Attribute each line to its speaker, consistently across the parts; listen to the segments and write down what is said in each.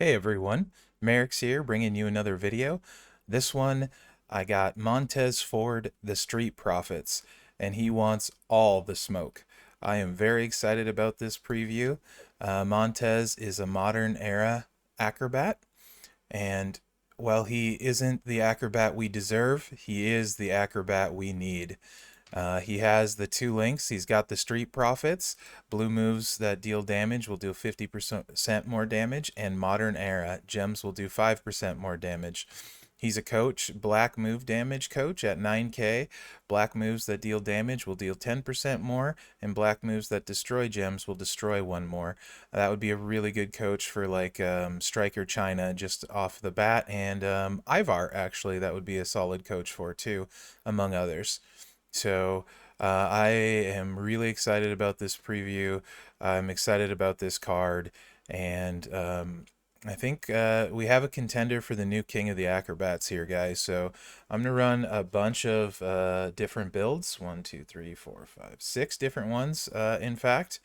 Speaker 1: Hey everyone, Mherex here, bringing you another video. This one, I got Montez Ford, the Street Profits, and he wants all the smoke. I am very excited about this preview. Montez is a modern era acrobat, and while he isn't the acrobat we deserve, he is the acrobat we need. He has the two links. He's got the Street Profits. Blue moves that deal damage will do 50% more damage, and Modern Era gems will do 5% more damage. He's a coach, black move damage coach at 9k. Black moves that deal damage will deal 10% more, and black moves that destroy gems will destroy one more. That would be a really good coach for like Striker China just off the bat, and Ivar actually, that would be a solid coach for too, among others. So I am really excited about this preview. I'm excited about this card, and I think we have a contender for the new King of the Acrobats here, guys. So I'm gonna run a bunch of different builds. 1, 2, 3, 4, 5, 6 different ones, in fact,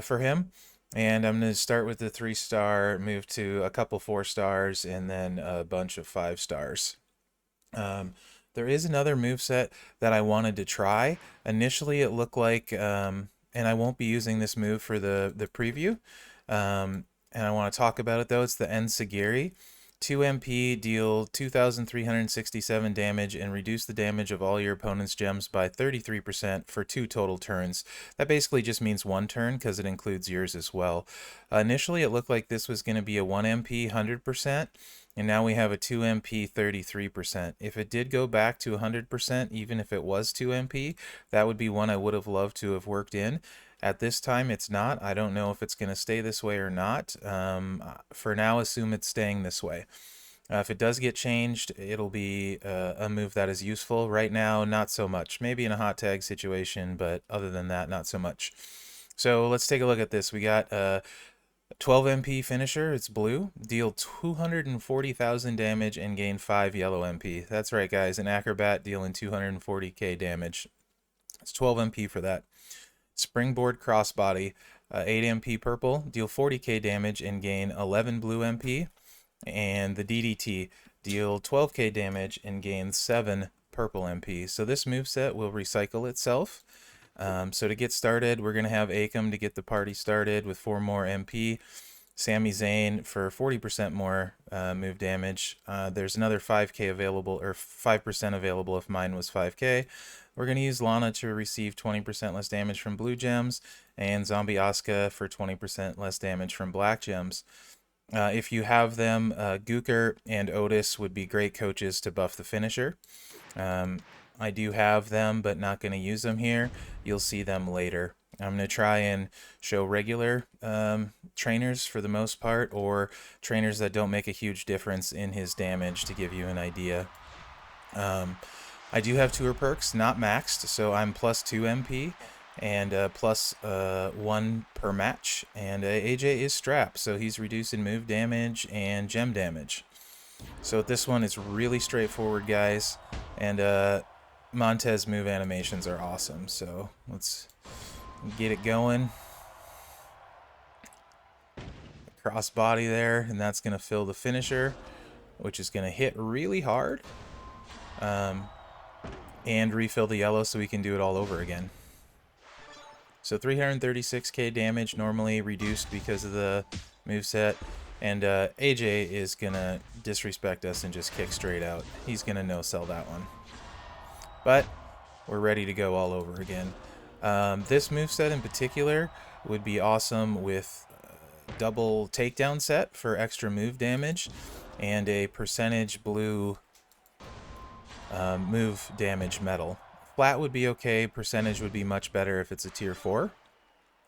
Speaker 1: for him. And I'm going to start with the 3-star, move to a couple 4-stars, and then a bunch of 5-stars. There is another moveset that I wanted to try. Initially, it looked like, and I won't be using this move for the preview, and I want to talk about it though. It's the Ensagiri. 2 MP, deal 2,367 damage, and reduce the damage of all your opponent's gems by 33% for 2 total turns. That basically just means 1 turn because it includes yours as well. Initially, it looked like this was going to be a 1 MP 100%. And now we have a 2 MP 33%. If it did go back to 100%, even if it was 2 MP, that would be one I would have loved to have worked in. At this time, it's not. I don't know if it's going to stay this way or not. For now, assume it's staying this way. If it does get changed, it'll be a move that is useful. Right now, not so much. Maybe in a hot tag situation, but other than that, not so much. So let's take a look at this. We got 12 MP finisher, it's blue. Deal 240,000 damage and gain 5 yellow MP. That's right, guys, an acrobat dealing 240k damage. It's 12 MP for that. Springboard crossbody, 8 MP purple, deal 40k damage and gain 11 blue MP. And the DDT, deal 12k damage and gain 7 purple MP. So this moveset will recycle itself. So to get started, we're going to have Akam to get the party started with 4 more MP. Sami Zayn for 40% more move damage. There's another 5k available, or 5% available if mine was 5k. We're going to use Lana to receive 20% less damage from blue gems, and Zombie Asuka for 20% less damage from black gems. If you have them, Gooker and Otis would be great coaches to buff the finisher. I do have them, but not going to use them here. You'll see them later. I'm going to try and show regular trainers for the most part, or trainers that don't make a huge difference in his damage to give you an idea. I do have tour perks, not maxed, so I'm plus 2 MP and plus 1 per match. And AJ is strapped, so he's reducing move damage and gem damage. So this one is really straightforward, guys, and Montez move animations are awesome. So let's get it going. Crossbody there, and that's going to fill the finisher, which is going to hit really hard. And refill the yellow so we can do it all over again. So 336k damage, normally reduced because of the moveset. And AJ is going to disrespect us and just kick straight out. He's going to no-sell that one. But we're ready to go all over again. This moveset in particular would be awesome with double takedown set for extra move damage and a percentage blue move damage metal. Flat would be okay, percentage would be much better if it's a tier 4.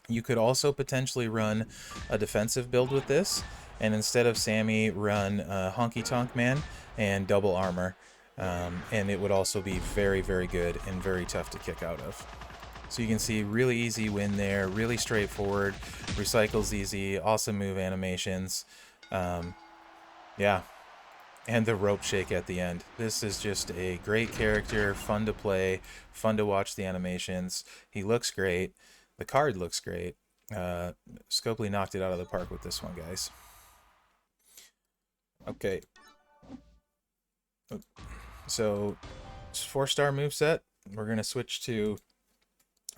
Speaker 1: You could also potentially run a defensive build with this, and instead of Sami, run Honky Tonk Man and double armor. And it would also be very, very good and very tough to kick out of. So you can see really easy win there, really straightforward, recycles easy, awesome move animations. Yeah. And the rope shake at the end. This is just a great character, fun to play, fun to watch the animations. He looks great. The card looks great. Scopely knocked it out of the park with this one, guys. Okay, so 4-star moveset. We're gonna switch to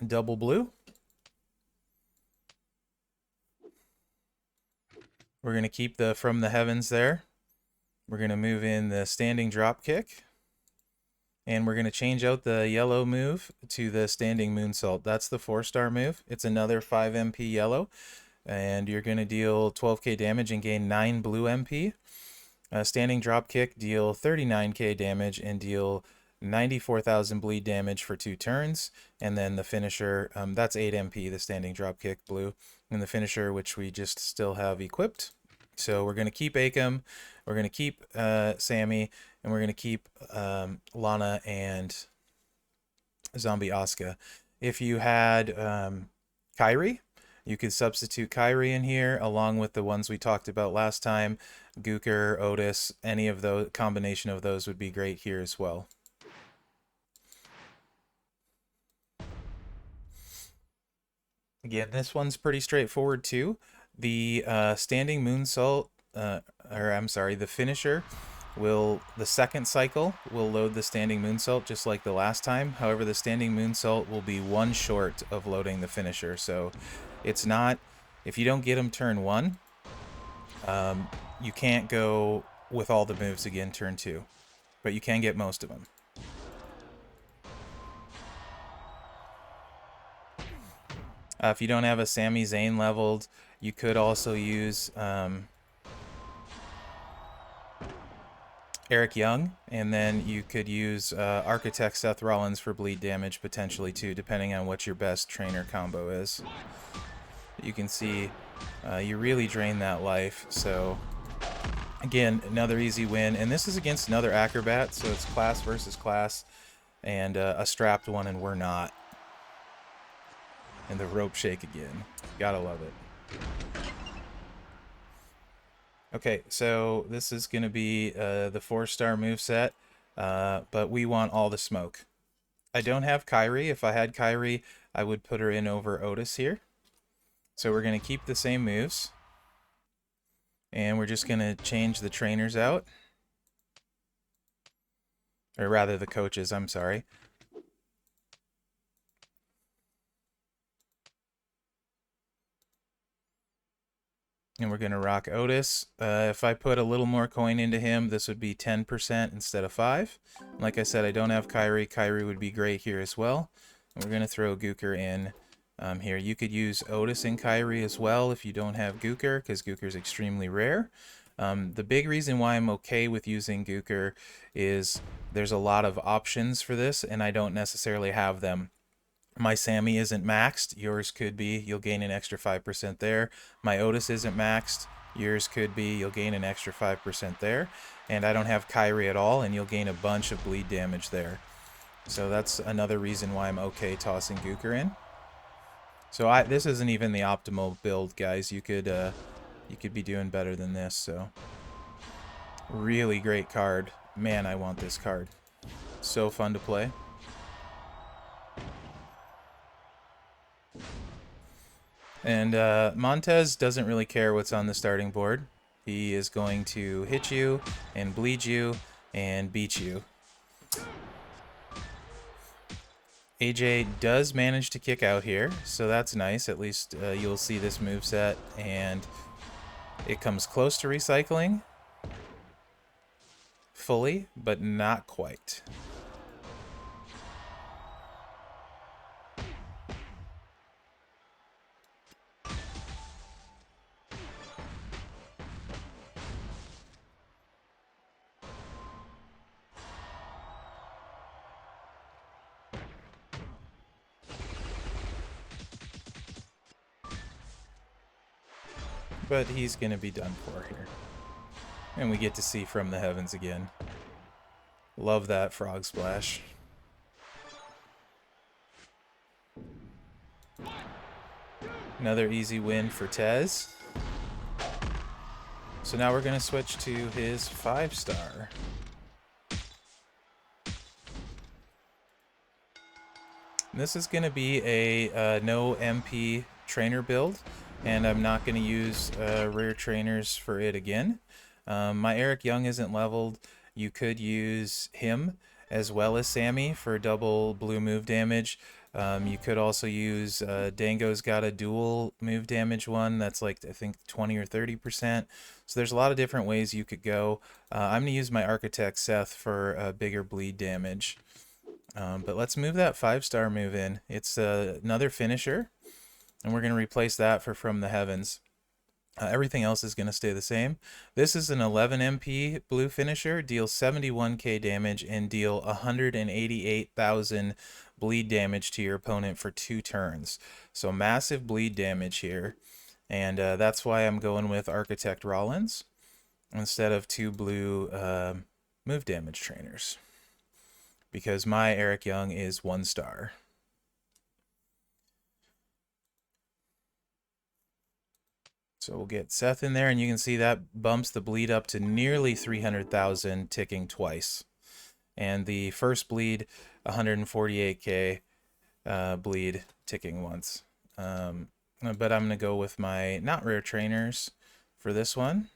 Speaker 1: double blue. We're gonna keep the from the heavens there. We're gonna move in the standing drop kick. And we're going to change out the yellow move to the standing moonsault. That's the 4-star move. It's another 5 MP yellow. And you're going to deal 12k damage and gain 9 blue MP. Standing drop kick, deal 39k damage and deal 94,000 bleed damage for 2 turns. And then the finisher, that's 8 MP, the standing drop kick, blue. And the finisher, which we just still have equipped. So we're going to keep Akam, we're going to keep Sammy, and we're going to keep Lana and Zombie Asuka. If you had Kyrie, you could substitute Kyrie in here along with the ones we talked about last time. Gooker, Otis, any of those, combination of those would be great here as well. Again, this one's pretty straightforward too. The standing moonsault, the finisher the second cycle will load the standing moonsault just like the last time. However, the standing moonsault will be one short of loading the finisher. So it's not, if you don't get them turn 1, you can't go with all the moves again turn 2, but you can get most of them. If you don't have a Sami Zayn leveled, you could also use Eric Young, and then you could use Architect Seth Rollins for bleed damage potentially too, depending on what your best trainer combo is. You can see you really drain that life. So again, another easy win, and this is against another acrobat, so it's class versus class, and a strapped one, and we're not. And the rope shake again. Gotta love it. Okay, so this is going to be the 4-star moveset, but we want all the smoke. I don't have Kyrie. If I had Kyrie, I would put her in over Otis here. So we're going to keep the same moves. And we're just going to change the trainers out. Or rather, the coaches, I'm sorry. And we're going to rock Otis. If I put a little more coin into him, this would be 10% instead of 5. Like I said, I don't have Kyrie. Kyrie would be great here as well. And we're going to throw Gooker in here. You could use Otis and Kyrie as well if you don't have Gooker, because Gooker is extremely rare. The big reason why I'm okay with using Gooker is there's a lot of options for this, and I don't necessarily have them. My Sammy isn't maxed. Yours could be. You'll gain an extra 5% there. My Otis isn't maxed. Yours could be. You'll gain an extra 5% there. And I don't have Kyrie at all, and you'll gain a bunch of bleed damage there. So that's another reason why I'm okay tossing Gooker in. So this isn't even the optimal build, guys. You could be doing better than this. So really great card. Man, I want this card. So fun to play. And Montez doesn't really care what's on the starting board. He is going to hit you and bleed you and beat you. AJ does manage to kick out here, so that's nice. At least you'll see this moveset, and it comes close to recycling fully, but not quite. But he's going to be done for here. And we get to see from the heavens again. Love that frog splash. Another easy win for Tez. So now we're going to switch to his 5-star. This is going to be a no MP trainer build, and I'm not going to use rare trainers for it again. My Eric Young isn't leveled. You could use him as well as Sammy for double blue move damage. You could also use Dango's got a dual move damage one that's like I think 20 or 30%. So there's a lot of different ways you could go. I'm gonna use my Architect Seth for bigger bleed damage. But let's move that 5-star move in. It's another finisher, and we're gonna replace that for From the Heavens. Everything else is going to stay the same. This is an 11 MP blue finisher, deals 71k damage and deal 188,000 bleed damage to your opponent for 2 turns. So massive bleed damage here. And that's why I'm going with Architect Rollins instead of 2 blue move damage trainers. Because my Eric Young is 1 star. So we'll get Seth in there, and you can see that bumps the bleed up to nearly 300,000, ticking twice. And the first bleed, 148k bleed, ticking once. But I'm going to go with my not rare trainers for this one.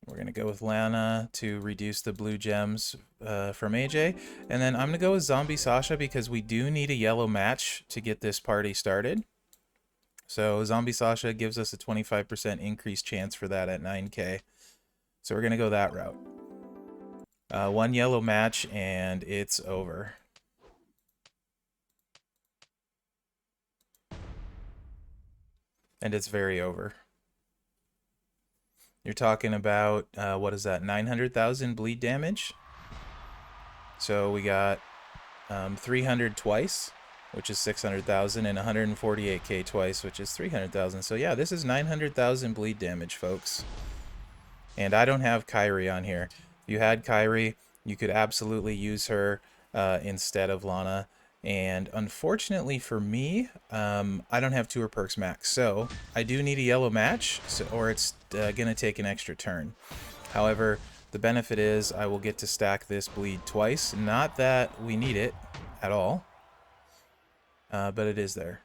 Speaker 1: We're going to go with Lana to reduce the blue gems from AJ. And then I'm going to go with Zombie Sasha because we do need a yellow match to get this party started. So Zombie Sasha gives us a 25% increased chance for that at 9k. So we're going to go that route. 1 yellow match and it's over. And it's very over. You're talking about, what is that, 900,000 bleed damage? So we got 300 twice, which is 600,000, and 148k twice, which is 300,000. So yeah, this is 900,000 bleed damage, folks. And I don't have Kyrie on here. If you had Kyrie, you could absolutely use her instead of Lana. And unfortunately for me, I don't have tour perks max, so I do need a yellow match, or it's gonna take an extra turn. However, the benefit is I will get to stack this bleed twice. Not that we need it at all, but it is there.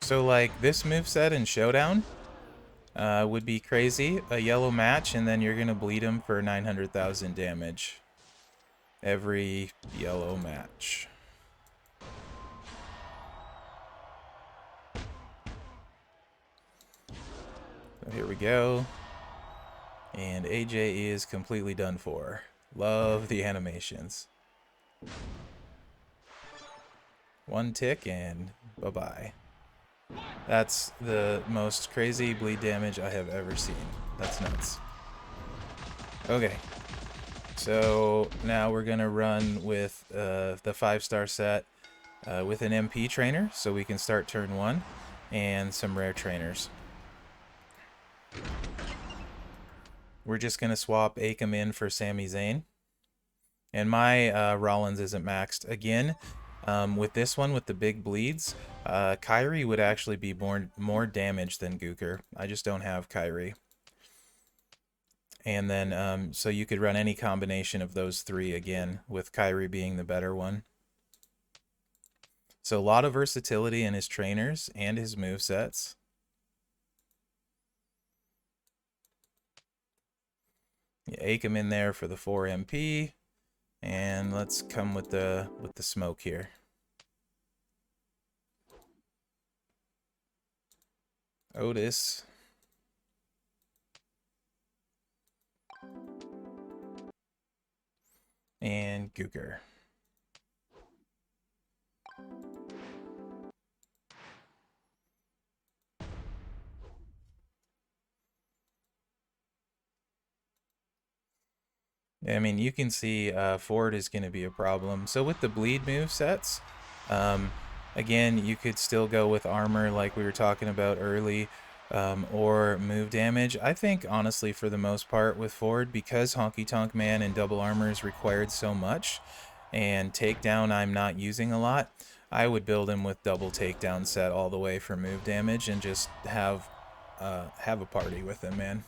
Speaker 1: So like this moveset in Showdown would be crazy. A yellow match, and then you're gonna bleed him for 900,000 damage. Every yellow match. So here we go. And AJ is completely done for. Love the animations. 1 tick and bye-bye. That's the most crazy bleed damage I have ever seen. That's nuts. Okay. So now we're gonna run with the 5-star set with an MP trainer, so we can start turn 1, and some rare trainers. We're just gonna swap Akam in for Sami Zayn, and my Rollins isn't maxed again. With this one, with the big bleeds, Kyrie would actually be more damage than Gooker. I just don't have Kyrie. And then, so you could run any combination of those 3 again, with Kyrie being the better one. So a lot of versatility in his trainers and his movesets. Ache him in there for the 4 MP. And let's come with the smoke here. Otis. And Gooker. I mean, you can see Ford is going to be a problem. So with the bleed move sets, again, you could still go with armor like we were talking about early, or move damage. I think, honestly, for the most part with Ford, because Honky Tonk Man and double armor is required so much, and takedown I'm not using a lot, I would build him with double takedown set all the way for move damage and just have have a party with him, man.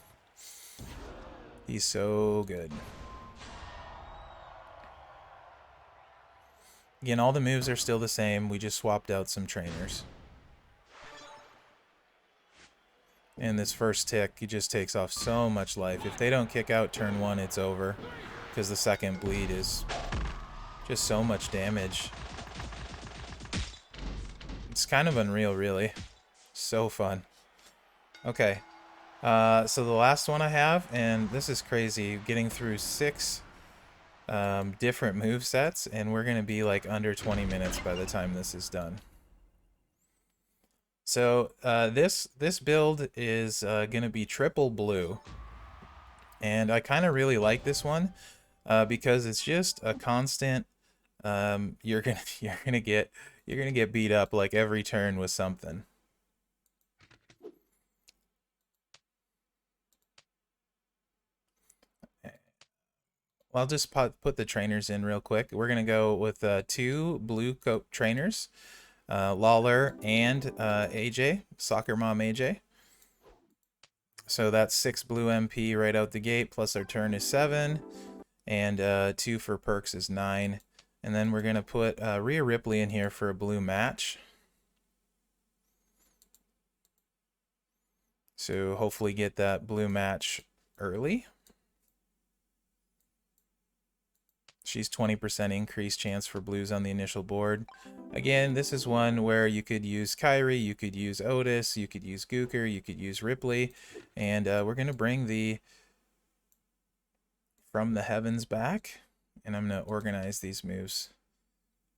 Speaker 1: He's so good. Again, all the moves are still the same. We just swapped out some trainers. And this first tick, he just takes off so much life. If they don't kick out turn 1, it's over. Because the second bleed is just so much damage. It's kind of unreal, really. So fun. Okay. So the last one I have, and this is crazy, getting through 6 different move sets, and we're going to be like under 20 minutes by the time this is done. So this build is going to be triple blue, and I kind of really like this one because it's just a constant. You're gonna get beat up like every turn with something. Well, I'll just put the trainers in real quick. We're gonna go with 2 blue coat trainers. Lawler and AJ, Soccer Mom AJ. So that's 6 blue MP right out the gate, plus our turn is 7, and 2 for perks is 9. And then we're going to put Rhea Ripley in here for a blue match. So hopefully get that blue match early. She's 20% increased chance for blues on the initial board. Again, this is one where you could use Kyrie, you could use Otis, you could use Gooker, you could use Ripley. And we're going to bring the From the Heavens back. And I'm going to organize these moves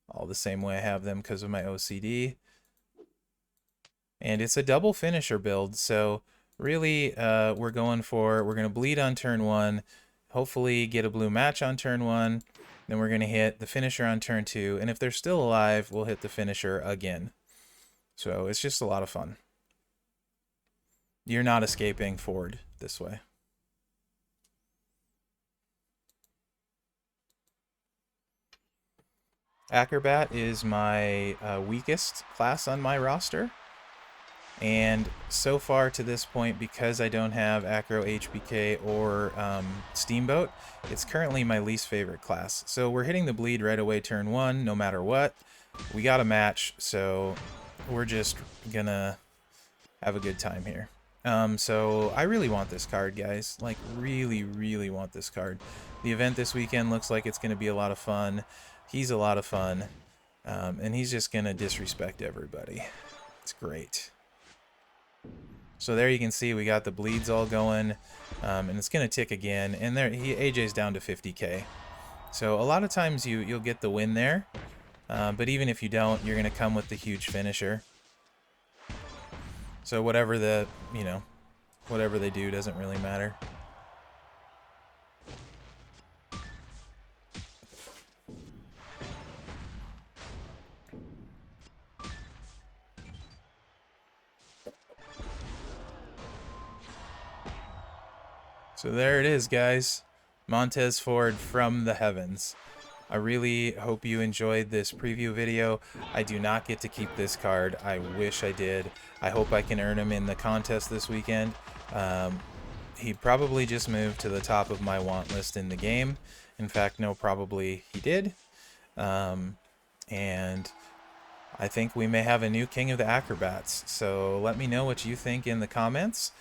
Speaker 1: all the same way I have them because of my OCD. And it's a double finisher build, so really we're going to bleed on turn 1, hopefully get a blue match on turn 1, then we're going to hit the finisher on turn 2, and if they're still alive, we'll hit the finisher again. So it's just a lot of fun. You're not escaping forward this way. Acrobat is my weakest class on my roster. And so far to this point, because I don't have Acro HBK or Steamboat, it's currently my least favorite class. So we're hitting the bleed right away turn 1, no matter what. We got a match, so we're just gonna have a good time here. So I really want this card, guys. Like, really, really want this card. The event this weekend looks like it's gonna be a lot of fun. He's a lot of fun. And he's just gonna disrespect everybody. It's great. So there you can see we got the bleeds all going, and it's going to tick again. And there, AJ's down to 50k. So a lot of times you'll get the win there, but even if you don't, you're going to come with the huge finisher. So whatever whatever they do doesn't really matter. So there it is, guys. Montez Ford from the heavens. I really hope you enjoyed this preview video. I do not get to keep this card. I wish I did. I hope I can earn him in the contest this weekend. He probably just moved to the top of my want list in the game. In fact, no, probably he did. And I think we may have a new King of the Acrobats. So let me know what you think in the comments.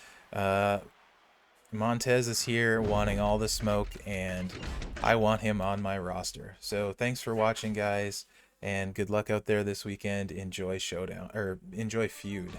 Speaker 1: Montez is here wanting all the smoke, and I want him on my roster. So thanks for watching, guys, and good luck out there this weekend. Enjoy Showdown, or enjoy Feud.